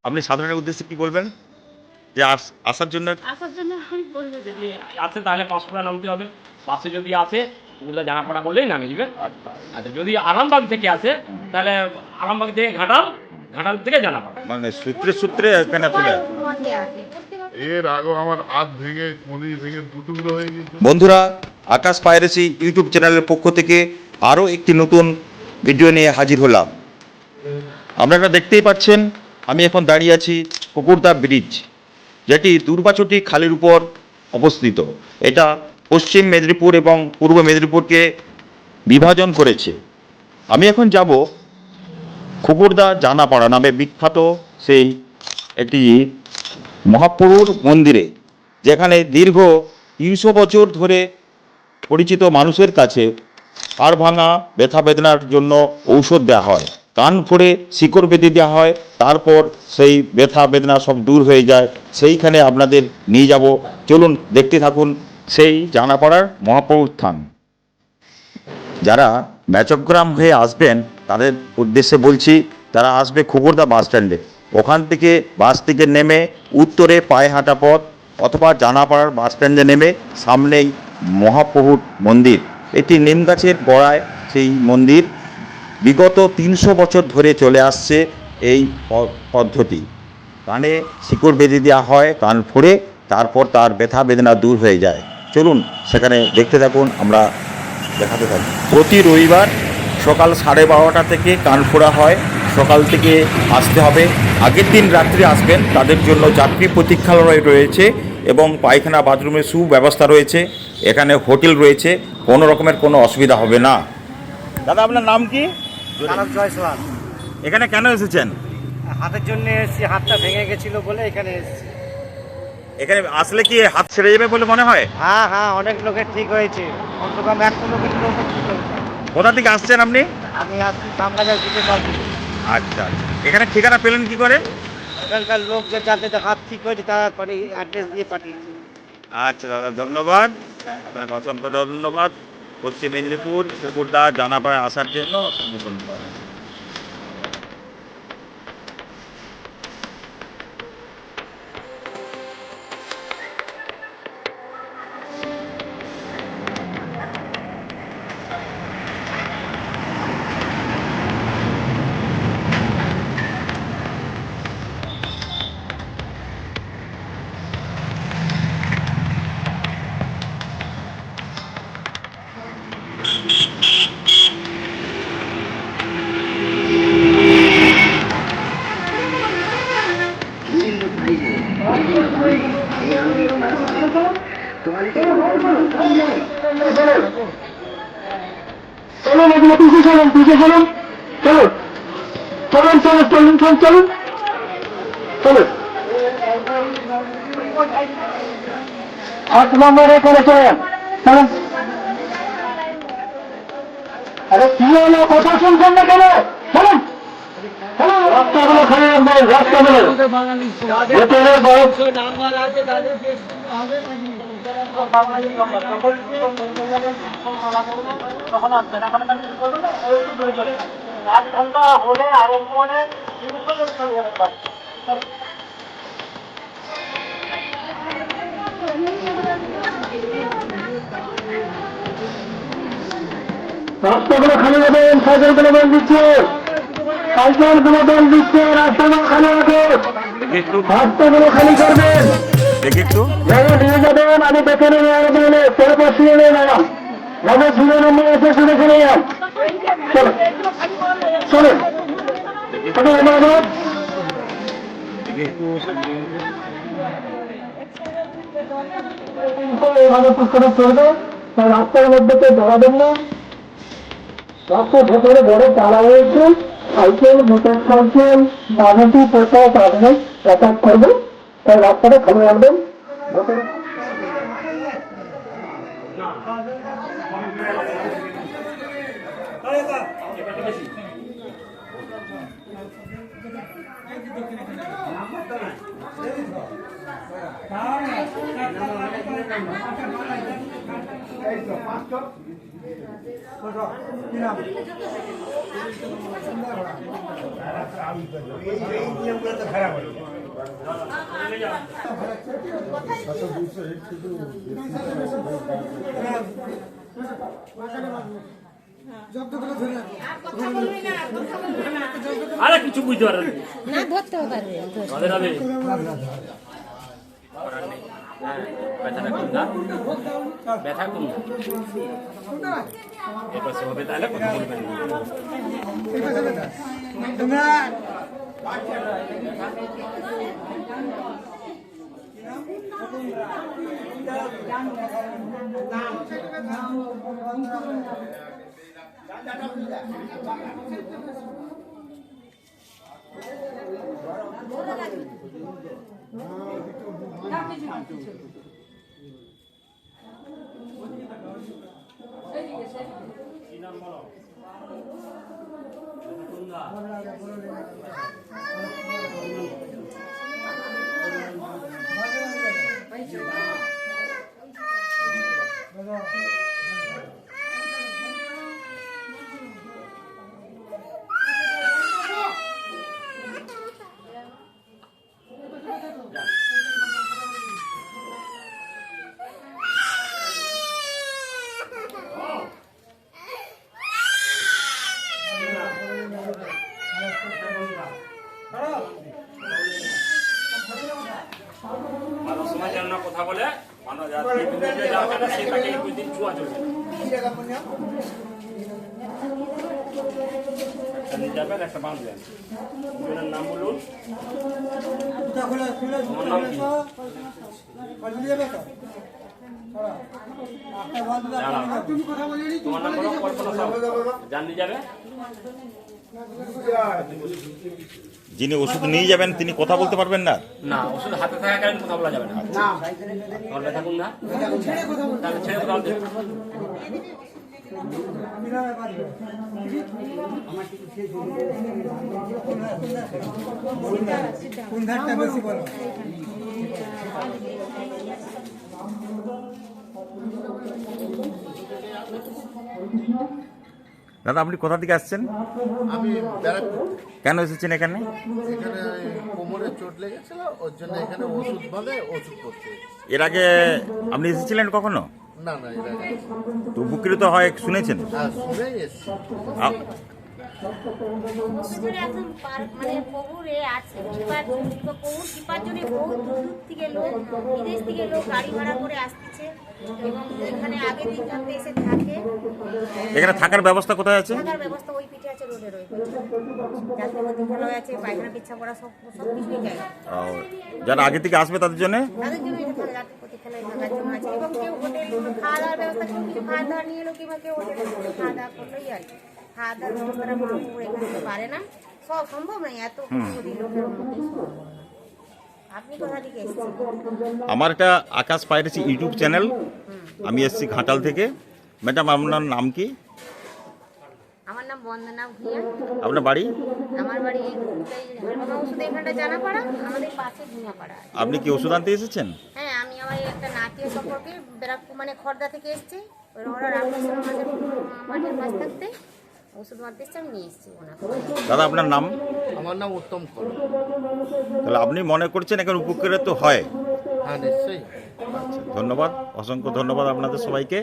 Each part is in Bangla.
আপনি সাধারণের উদ্দেশ্যে কি বলবেন যে আসার জন্য? আমি বলবো যদি আসে তাহলে পাঁচশোটা নামতে হবে। বাসে যদি আসে ওগুলো জানাপড়া করলেই নামিয়ে দেবে। আচ্ছা যদি আরামবাগ থেকে আসে তাহলে আরামবাগ থেকে ঘাটাল, ঘাটাল থেকে জানাপড়া। মানে সূত্রে সূত্রে এখানে চলে আসে। এর আগেও আমার হাত ভেঙে মন্দির ভেঙে দুটুকরো হয়ে গেছে। বন্ধুরা, আকাশ পাইরেসি ইউটিউব চ্যানেলের পক্ষ থেকে আরও একটি নতুন ভিডিও নিয়ে হাজির হলাম। আপনারা দেখতেই পাচ্ছেন আমি এখন দাঁড়িয়ে আছি কুকুরদা ব্রিজ, যেটি দুর্বাচটি খালের উপর অবস্থিত। এটা পশ্চিম মেদিনীপুর এবং পূর্ব মেদিনীপুরকে বিভাজন করেছে। আমি এখন যাব কুকুরদা জানাপাড়া নামে বিখ্যাত সেই একটি মহাপ্রভুর মন্দিরে, যেখানে দীর্ঘ 300 বছর ধরে পরিচিত মানুষের কাছে হাড় ভাঙা ব্যথা বেদনার জন্য ঔষধ দেওয়া হয়, কান ফোড়ে শিকড় বেঁধে দেওয়া হয়, তারপর সেই ব্যথা বেদনা সব দূর হয়ে যায়। সেইখানে আপনাদের নিয়ে যাব, চলুন দেখতে থাকুন সেই জানাপাড়ার মহাপ্রভুর স্থান। যারা ম্যাচগ্রাম হয়ে আসবেন তাদের উদ্দেশ্যে বলছি, তারা আসবে খুকুরদা বাস স্ট্যান্ডে। ওখান থেকে বাস থেকে নেমে উত্তরে পায়ে হাঁটা পথ, অথবা জানাপাড়ার বাস স্ট্যান্ডে নেমে সামনেই মহাপ্রভুর মন্দির। এটি নিম গাছের গোড়ায় সেই মন্দির। বিগত 300 বছর ধরে চলে আসছে এই পদ্ধতি। কানে শিকড় বেঁধে দেওয়া হয়, কান ফোড়ে, তারপর তার ব্যথা বেদনা দূর হয়ে যায়। চলুন সেখানে দেখতে থাকুন, আমরা দেখাতে থাকি। প্রতি রবিবার সকাল 12:30 থেকে কান ফোড়া হয়। সকাল থেকে আসতে হবে। আগের দিন রাত্রে আসবেন, তাদের জন্য যাত্রী প্রতীক্ষালয় রয়েছে এবং পায়খানা বাথরুমের সুব্যবস্থা রয়েছে। এখানে হোটেল রয়েছে, কোনো রকমের কোনো অসুবিধা হবে না। দাদা, আপনার নাম কি? জয়সওয়াল। এখানে কেন এসেছেন? হাতের জন্য এসেছি, হাতটা ভেঙে গেছিল বলে এখানে এসেছি। এখানে আসলে কি হাত ছেড়ে যাবে বলে মনে হয়? হ্যাঁ হ্যাঁ, অনেক লোকের ঠিক হয়েছে, কমসে কম 100 লোকের ঠিক হয়েছে। কোথা থেকে আসছেন আপনি? আমি আসছি বাংলাদেশ থেকে পাবো। আচ্ছা আচ্ছা, এখানে ঠিকানা পেলেন কি করে? এখানকার লোক যে যাদের হাত ঠিক হয়েছে তারপরে অ্যাড্রেস দিয়ে পাঠিয়েছি। আচ্ছা দাদা, ধন্যবাদ, আপনাকে অসংখ্য ধন্যবাদ। পশ্চিম মেদিনীপুর কুকুরদা জানাপাড়ায় আসার জন্য ধন্যবাদ। চলুন এগুলো পিছিয়ে চলুন, পিছিয়ে চলুন, চলুন চলুন চলুন চলুন চলুন চলুন চলুন। 8 নম্বরে করে চলেন, চলুন। আরে কি হলো, কথা শুনছেন না কেন? চলুন চলুন, রাস্তাগুলো খালি রাখবেন, রাস্তাগুলো ভেতরে বরফ নাম্বার আছে তাদেরকে তখন আসবেন। এখন আধ ঘন্টা হলে আরম্ভ হলে রাস্তাগুলো খালি রাখবেন, সাইকেলগুলো বেল দিচ্ছে, সাইকেলগুলো বেল দিচ্ছে, রাস্তাগুলো খালি রাখবেন, রাস্তাগুলো খালি করবেন। দেখি একটু। জায়গা নিয়ে যাবেন, আমি দেখে নিয়ে আসবেন, পরে বসিয়ে নিয়ে নেওয়া যাবে, শুনে নিয়ে এসে শুনে দেখে নিয়ে যান। চলো চলুন এভাবে পুষ্করে চলবে, রাস্তার মধ্যে কেউ দাঁড়াবেন না। রাস্তার ভেতরে বড় তালা রয়েছে, সাইকেল মোটর সাইকেল বাজাতি কোথাও পাবেন যাতায়াত করবে, তাই রাস্তাটা খালি রাখবেন। আরে কিছু বুঝতে পারো না ধরতে পারবে রাধে রাধে ব্যথাটা কম না ব্যথা কম না এবার সে হবে তাহলে কথা বলবেন মানুষ সময় যেন না কথা বলে মানুষ যাবে না সে তাকে 21 দিন ছুয়া চলবে যাবেন একটা বাঁধবেন দুজনের নাম বলুন তোমার নাম কি তোমার নাম বলো কল্পনা সাউ জানি যাবে যিনি ওষুধ নিয়ে যাবেন তিনি কথা বলতে পারবেন না? না ওষুধ হাতে থাকাকালীন কথা বলা যাবে না ঘরে থাকুন না তাহলে ছেড়ে কথা বলতে কোন ধারটা বেশি বলো? দাদা আপনি কোথা থেকে আসছেন? আমি ব্যারাকপুর। কেন এসেছেন এখানে? এখানে কোমরে চোট লেগেছিল, ওর জন্য এখানে ওষুধ বাঁধে ওষুধ করতে। এর আগে আপনি এসেছিলেন কখনো? না না, এর আগে তো উপকৃত হয় শুনেছেন? শুনেই এসছি। আপ- এখন মানে প্রভুরে আছে প্রভুর কৃপার জন্য বহু দূর থেকে লোক বিদেশ থেকে লোক গাড়ি ভাড়া করে আসতেছে এবং এখানে আগে দিন থাকতে এসে থাকে। এখানে থাকার ব্যবস্থা কোথায় আছে? থাকার ব্যবস্থা ওই পিঠে আছে, রোডে রয়েছে, যাতে বিদ্যালয় আছে, পায়খানা পিচ্ছা করা সব কিছুই জায়গা। যারা আগে থেকে আসবে তাদের জন্য তাদের জন্য এটা থাকে, রাত্রি প্রতীক্ষালয় থাকার জন্য আছে এবং কেউ হোটেল খাওয়া দাওয়ার ব্যবস্থা, কেউ কিছু খাওয়া দাওয়া নিয়ে এলো কিংবা কেউ হোটেলে খাওয়া দাওয়া করলোই আর কি। খাওয়া দাওয়ার ব্যবস্থাটা মহাপুর এখানে পারে না, সব সম্ভব নয়, এত কোটি লোকের মধ্যে সম্ভব না। আপনি কোথা থেকে এসেছেন? আমার এটা আকাশ পাইরেসি ইউটিউব চ্যানেল। আমি এসেছি ঘাটাল থেকে। ম্যাডাম আপনার নাম কি? আমার নাম বন্দনা ভূঁইয়া। আপনার বাড়ি? আমার বাড়ি হারমামা ওষুধ এখানটা জানাপাড়া, আমাদের পাশে ভূঁইয়াপাড়া। আপনি কি ওষুধ আনতে এসেছেন? হ্যাঁ, আমি আমার একটা নাতীয় সম্পর্কে ব্যারাকপুর মানে খড়দা থেকে এসেছি, ওরা রামকৃষ্ণ মাঠের পাশ থাকতে ওষুধ মারতে এসছে, আমি নিয়ে এসেছি ওনাকে। দাদা আপনার নাম? আমার নাম উত্তম কর। তাহলে আপনি মনে করছেন এখানে উপকৃত হয়? হ্যাঁ নিশ্চয়ই। ধন্যবাদ, অসংখ্য ধন্যবাদ আপনাদের সবাইকে।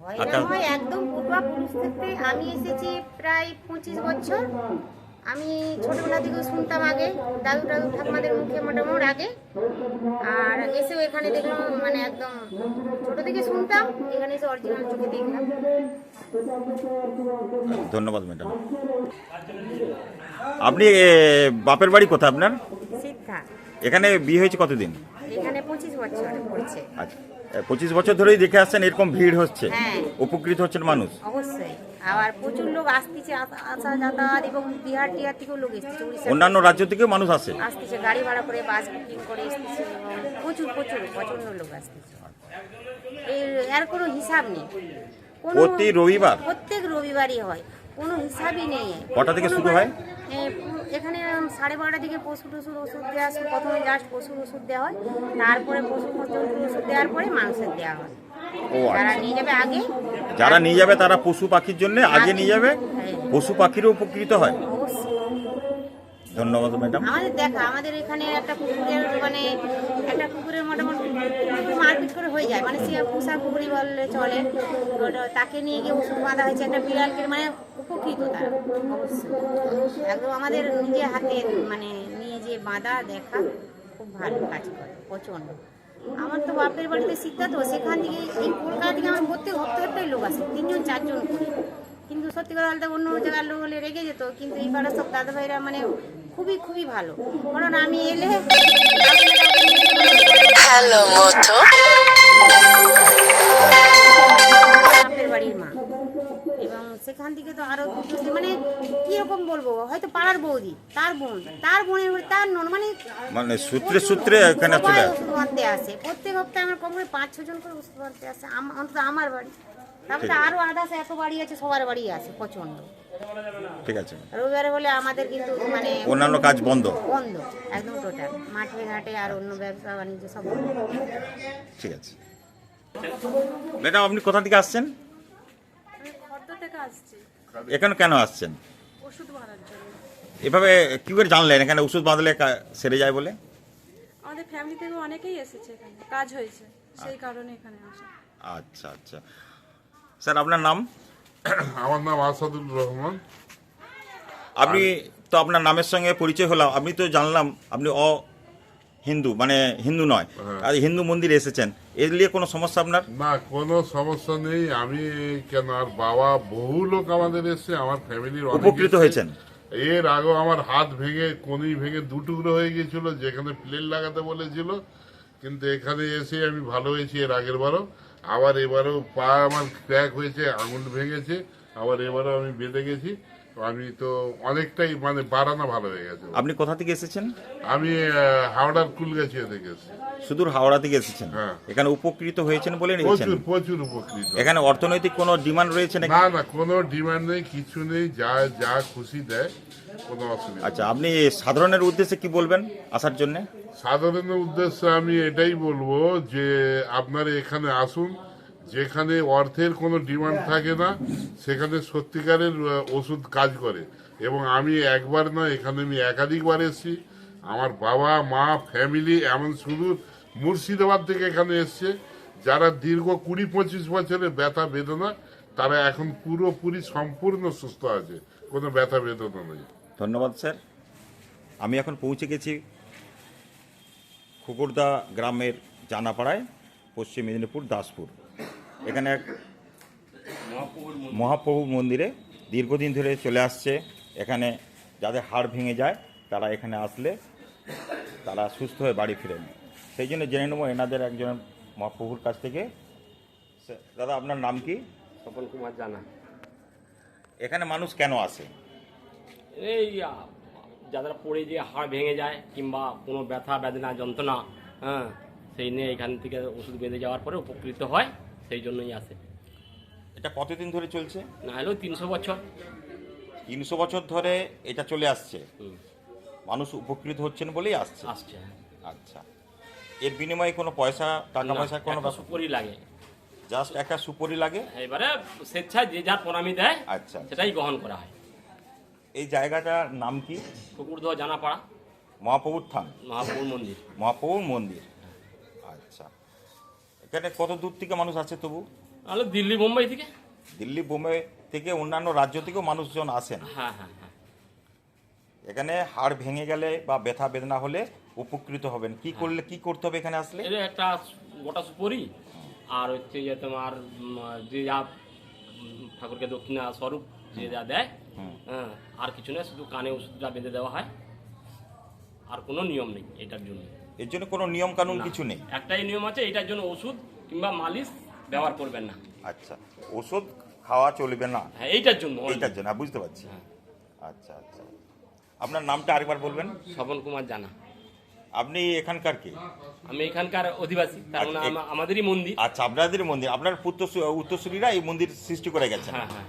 হয় না হয় একদম পূর্বাপুরুষ থেকে আমি এসেছি প্রায় 25 বছর। আমি ছোটবেলা থেকে শুনতাম আগে দাদু ঠাকুমাদের মুখে মোটামুটি আগে, আর এসেও এখানে দেখলাম মানে একদম ছোট থেকে শুনতাম, এখানে এসে অরিজিনাল চোখে দেখলাম। ধন্যবাদ ম্যাডাম। আপনি বাপের বাড়ি কোথায় আপনার? সিদ্ধা। এখানে বিয়ে হয়েছে কতদিন? এখানে 25 বছর পড়ছে। আচ্ছা, 25 বছর ধরেই দেখে আসছেন এরকম ভিড় হচ্ছে, হ্যাঁ। উপকৃত হচ্ছেন মানুষ? অবশ্যই, আবার প্রচুর লোক আসতেছে, আসা যাতায়াত, এবং বিহার টিহার থেকেও লোক এসতেছে, উড়িষ্যা অন্যান্য রাজ্য থেকেও মানুষ আসে? আসতেছে, গাড়ি ভাড়া করে বাস বুকিং করে এসতেছে এবং প্রচুর প্রচন্ড লোক আসতেছে। এর কোনো হিসাব নেই। প্রতি রবিবার? প্রত্যেক রবিবারই হয়। কোনো হিসাবই নেই। কটা থেকে শুরু হয়? এখানে 12:30 দিকে পশু টশুর ওষুধ দেওয়া শুরু, প্রথমে জাস্ট পশুর ওষুধ দেওয়া হয়, তারপরে পশু জন্তুর ওষুধ দেওয়ার পরে মানুষের দেওয়া হয়। ও যারা আচ্ছা। নিয়ে যাবে আগে, যারা নিয়ে যাবে তারা পশু পাখির জন্য আগে নিয়ে যাবে, হ্যাঁ। পশু পাখিরও উপকৃত হয়। অবশ্যই। ধন্যবাদ ম্যাডাম। আমাদের এখানে একটা কুকুরের একটা কুকুরের মোটামুটি কুকুর মারপিট করে হয়ে যায়, মানে সে পোষা কুকুরই বললে চলে, তাকে নিয়ে গিয়ে ওষুধ বাঁধা হয়েছে একটা বিড়ালকে, মানে উপকৃত তারা অবশ্যই। একদম আমাদের নিজে হাতে মানে নিয়ে যে বাঁধা দেখা খুব ভালো কাজ করে প্রচণ্ড। আমার তো বাপের বাড়িতে শিক্ষা, তো সেখান থেকে এই কলকাতা থেকে আমার প্রত্যেক হপ্তায় লোক আসে, 3-4 করে। কিন্তু সত্যি কথা বলতে অন্য জায়গার লোক হলে রেগে যেত, কিন্তু এই পাড়ার সব দাদা ভাইরা মানে খুবই ভালো। কারণ আমি এলে হ্যালো মোটো বাপের বাড়ির মা, এবং সেখান থেকে তো আরো মানে কিরকম বলবো, হয়তো পাড়ার বৌদি, তার বোনের তার নন, মানে সূত্রে এখানে চলে আসে। ওষুধ বাঁধতে আসে প্রত্যেক হপ্তাহে। আমার কম করে 5-6 জন করে ওষুধ বাঁধতে আসে, অন্তত আমার বাড়ি। তারপরে আরো আদার্স এত বাড়ি আছে, সবার বাড়ি আছে প্রচন্ড। ঠিক আছে। রবিবারে বলে আমাদের কিন্তু মানে অন্যান্য কাজ বন্ধ একদম টোটাল, মাঠে ঘাটে আর অন্য ব্যবসা বাণিজ্য সব বন্ধ। ঠিক আছে। ম্যাডাম আপনি কোথা থেকে আসছেন? খর্দা থেকে আসছি এখানে কেন আসছেন? ওষুধ বানানোর জন্য। এভাবে কি করে জানলেন এখানে ওষুধ বাঁধলে সেরে যায় বলে? আমাদের ফ্যামিলি থেকে অনেকেই এসেছে, এখানে কাজ হয়েছে, সেই কারণে এখানে আসা। আচ্ছা আচ্ছা। স্যার আপনার নাম? আমার নাম আসাদুর রহমান। আপনি তো আপনার নামের সঙ্গে পরিচয় হলাম, আমি তো জানলাম আপনি হিন্দু, মানে হিন্দু নয়, আর হিন্দু মন্দিরে এসেছেন, এর নিয়ে কোনো সমস্যা আপনার? না, কোনো সমস্যা নেই। আমি কেন, আর বাবা বহু লোক আমাদের এসছে, আমার ফ্যামিলির উপকৃত হয়েছেন? এর আগেও আমার হাত ভেঙে কনুই ভেঙে 2 টুকরো হয়ে গিয়েছিল, যেখানে প্লেন লাগাতে বলেছিল, কিন্তু এখানে এসে আমি ভালো হয়েছি। এর আগের বারও, আবার এবারও পা আমার ক্র্যাক হয়েছে, আঙুল ভেঙেছে, আবার এবারও আমি বেঁধে গেছি। আমি তো অনেকটাই মানে বাড়ানো ভালো হয়ে গেছে। আপনি কোথা থেকে এসেছেন? আমি হাওড়ার কুলগাছিয়া থেকে এসেছি। সুদূর হাওড়া থেকে এসেছেন, হ্যাঁ। এখানে উপকৃত হয়েছেন বলে নিয়েছেন? প্রচুর উপকৃত। এখানে অর্থনৈতিক কোনো ডিমান্ড রয়েছে নাকি? না, কোনো ডিমান্ড নেই, কিছু নেই, যা খুশি দেয়, কোনো অসুবিধা। আচ্ছা, আপনি সাধারণের উদ্দেশ্যে কি বলবেন আসার জন্য? সাধারণের উদ্দেশ্যে আমি এটাই বলবো যে আপনারা এখানে আসুন, যেখানে অর্থের কোনো ডিমান্ড থাকে না, সেখানে সত্যিকারের ওষুধ কাজ করে। এবং আমি একবার নয়, এখানে আমি একাধিকবার এসেছি। আমার বাবা মা ফ্যামিলি এমন শুধু মুর্শিদাবাদ থেকে এখানে এসছে, যারা দীর্ঘ 20-25 বছরের ব্যথা বেদনা, তারা এখন পুরোপুরি সম্পূর্ণ সুস্থ আছে, কোনো ব্যথা বেদনা নেই। ধন্যবাদ স্যার। আমি এখন পৌঁছে গেছি খুকুরদা গ্রামের জানাপাড়ায়, পশ্চিম মেদিনীপুর, দাসপুর। এখানে এক মহাপ্রভু মন্দিরে দীর্ঘদিন ধরে চলে আসছে। এখানে যাদের হাড় ভেঙে যায় তারা এখানে আসলে তারা সুস্থ হয়ে বাড়ি ফিরেন। সেই জন্য জেনে নেব এনাদের একজন মহাপ্রভুর কাছ থেকে। দাদা আপনার নাম কি? স্বপন কুমার জানা। এখানে মানুষ কেন আসে? এই যারা পড়ে যে হাড় ভেঙে যায় কিংবা কোনো ব্যথা বেদনা যন্ত্রণা, হ্যাঁ, সেই নিয়ে এখান থেকে ওষুধ বেঁধে যাওয়ার পরে উপকৃত হয়, সেই জন্যই আসে। এটা কতদিন ধরে চলছে? না হলেও 300 বছর। 300 বছর ধরে এটা চলে আসছে, মানুষ উপকৃত হচ্ছেন বলেই আসছে। আচ্ছা, এর বিনিময়ে কোনো টাকা পয়সা কোনো সুপরি লাগে? জাস্ট একটা সুপরি লাগে। এবারে স্বেচ্ছায় যে যার প্রণামী দেয়, আচ্ছা, সেটাই গ্রহণ করা হয়। এই জায়গাটার নাম কি? কুকুরদহ জানাপাড়া, মহাপ্রভুর থান, মহাপ্রভুর মন্দির। আচ্ছা, এখানে কত দূর থেকে মানুষ আছে তবু? তাহলে দিল্লি বোম্বাই থেকে। দিল্লি বোম্বাই থেকে অন্যান্য রাজ্য থেকেও মানুষজন আসেন। হ্যাঁ হ্যাঁ হ্যাঁ। এখানে হাড় ভেঙে গেলে বা ব্যথা বেদনা হলে উপকৃত হবেন। কি করলে, কি করতে হবে এখানে আসলে? এটা একটা গোটা সুপরি, আর হচ্ছে যে তোমার যে যা ঠাকুরকে দক্ষিণা স্বরূপ যে যা দেয়, হ্যাঁ, আর কিছু না, শুধু কানে ওষুধটা বেঁধে দেওয়া হয়, আর কোনো নিয়ম নেই এটার জন্য। এর জন্য কোনো নিয়ম কানুন কিছু নেই? একটাই নিয়ম আছে, এটার জন্য ওষুধ কিংবা মালিশ ব্যবহার করবেন না। আচ্ছা, ওষুধ খাওয়া চলবে না? হ্যাঁ, এইটার জন্য। বুঝতে পারছি। আচ্ছা আচ্ছা, আপনার নামটা আরেকবার বলবেন? স্বপন কুমার জানা। আপনি এখানকার কে? আমি এখানকার অধিবাসী, তার মানে আমাদেরই মন্দির। আচ্ছা, আপনাদের মন্দির, আপনার উত্তরসূরিরা এই মন্দির সৃষ্টি করে গেছেন। হ্যাঁ, হ্যাঁ।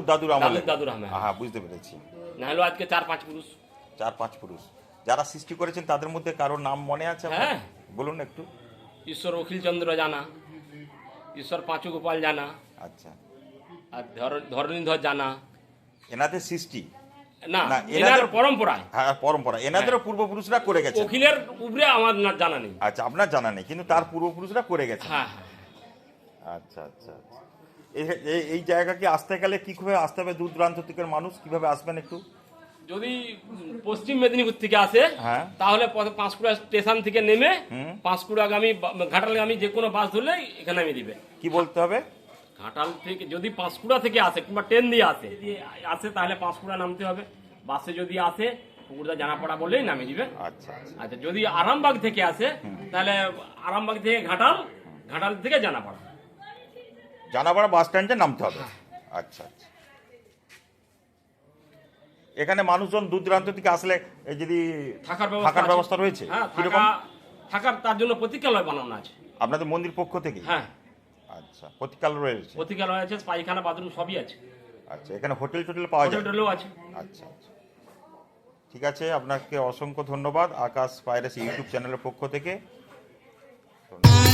দাদুর আমলে। দাদুর আমলে। হ্যাঁ, বুঝতে পেরেছি। না হলেও আজকে 4-5 পুরুষ। 4-5 পুরুষ যারা সৃষ্টি করেছেন, তাদের মধ্যে কারোর নাম মনে আছে আপনার? হ্যাঁ। বলুন একটু। ঈশ্বর অখিলচন্দ্র জানা, ঈশ্বর পাঁচু গোপাল জানা, আচ্ছা, আর ধরণীধর জানা। এনাদের সৃষ্টি না, না, এনাদের পরম্পরায়। হ্যাঁ, পরম্পরা এনাদেরও পূর্বপুরুষরা করে গেছে। অখিলের উপরে আমার জানা নেই। আচ্ছা, আপনার জানা নেই, কিন্তু তার পূর্বপুরুষরা করে গেছে। হ্যাঁ, হ্যাঁ। আচ্ছা আচ্ছা আচ্ছা। এই জায়গাকে আসতে গেলে কিভাবে আসতে হবে? দূর দূরান্ত থেকে মানুষ কিভাবে আসবেন একটু? যদি পশ্চিম মেদিনীপুর থেকে আসে, হ্যাঁ। তাহলে পাঁশকুড়া স্টেশন থেকে নেমে পাঁশকুড়াগামী ঘাটালগামী যে কোনো বাস ধরলেই এখানে নামিয়ে দিবে। কি বলতে হবে? ঘাটাল থেকে যদি পাঁশকুড়া থেকে আসে কিংবা ট্রেন দিয়ে আসে তাহলে পাঁশকুড়া নামতে হবে। বাসে যদি আসে পুকুরদা জানাপড়া বললেই নামিয়ে দিবে। আচ্ছা আচ্ছা। আচ্ছা, যদি আরামবাগ থেকে আসে তাহলে আরামবাগ থেকে ঘাটাল থেকে জানাপাড়া বাস স্ট্যান্ডে নামতে হবে। আচ্ছা আচ্ছা। এখানে মানুষজন দূর দূরান্ত থেকে আসলে এই যদি থাকার থাকার ব্যবস্থা রয়েছে? হ্যাঁ, কিরকম? থাকার তার জন্য প্রতীক্ষালয় বানানো আছে আপনাদের মন্দির পক্ষ থেকে? হ্যাঁ, আচ্ছা, প্রতীক্ষালয় রয়েছে। প্রতীক্ষালয় আছে, পায়খানা বাথরুম সবই আছে। আচ্ছা, এখানে হোটেল টোটেল পাওয়া যায়? হোটেলও আছে। আচ্ছা আচ্ছা, ঠিক আছে, আপনাকে অসংখ্য ধন্যবাদ আকাশ পাইরেসি ইউটিউব চ্যানেলের পক্ষ থেকে। ধন্যবাদ।